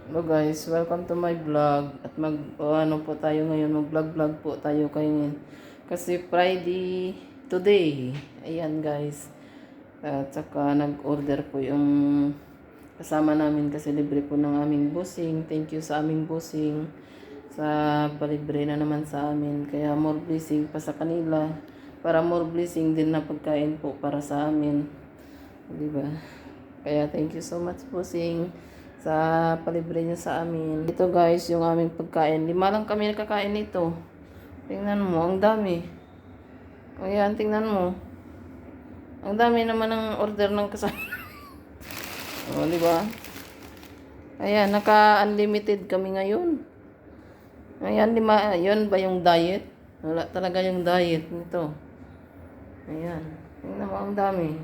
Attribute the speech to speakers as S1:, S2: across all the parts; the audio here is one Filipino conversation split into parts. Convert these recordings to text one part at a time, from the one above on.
S1: Hello guys, welcome to my vlog. At ano po tayo ngayon, mag-vlog po tayo ngayon. Kasi Friday today. Ayan guys. At saka nag-order po yung kasama namin kasi libre po ng aming bossing. Thank you sa aming bossing sa palibre na naman sa amin. Kaya more blessing pa sa kanila. Para more blessing din na pagkain po para sa amin. Diba? Kaya thank you so much bossing sa palibre niyo sa amin. Ito guys, yung aming pagkain. 5 lang kami nakakain nito. Tingnan mo, ang dami. Ayan, tingnan mo. Ang dami naman ng order ng kasama. O, di ba? Ayan, naka-unlimited kami ngayon. Ayan, 5. Yun ba yung diet? Wala talaga yung diet nito. Ayan. Tingnan mo, ang dami.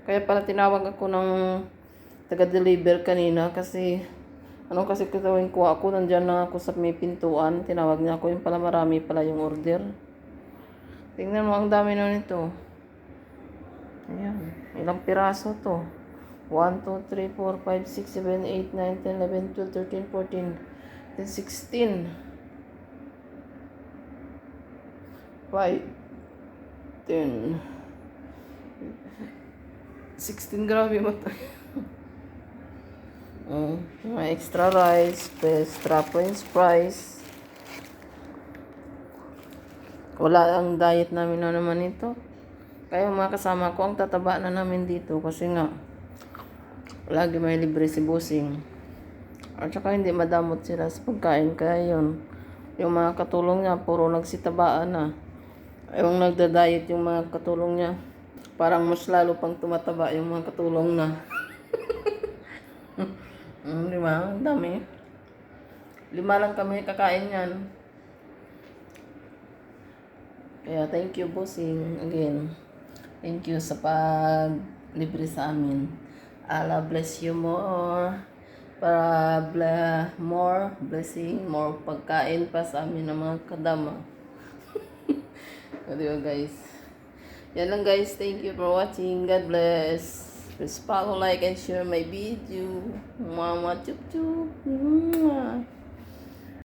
S1: Kaya pala tinawag ako ng taga-deliver kanina kasi kasi katawin ko ako, nandyan na ako sa may pintuan, tinawag niya ako, yung pala marami pala yung order. Tingnan mo, ang dami na nito. Ayan, ilang piraso to? 1, 2, 3, 4, 5, 6, 7, 8, 9, 10, 11, 12, 13, 14, 10, 16. 5, 10, 16, grabe mo to. May extra rice, extra french fries. Wala ang diet namin na naman ito. Kaya mga kasama ko, ang tataba na namin dito kasi nga lagi may libre si Busing. At saka hindi madamot sila sa pagkain. Kaya yun, yung mga katulong niya, puro nagsitabaan na. Yung nagda-diet yung mga katulong niya, parang mas lalo pang tumataba yung mga katulong na. Di ba? Ang dami. 5 lang kami kakain yan. Kaya thank you, bossing. Again, thank you sa pag-libre sa amin. Allah bless you more. Para more blessing, more pagkain pa sa amin ng mga kadama. Di ba guys? Yan lang guys. Thank you for watching. God bless. Please follow, like, and share my video. Mama chup chup. Mwah.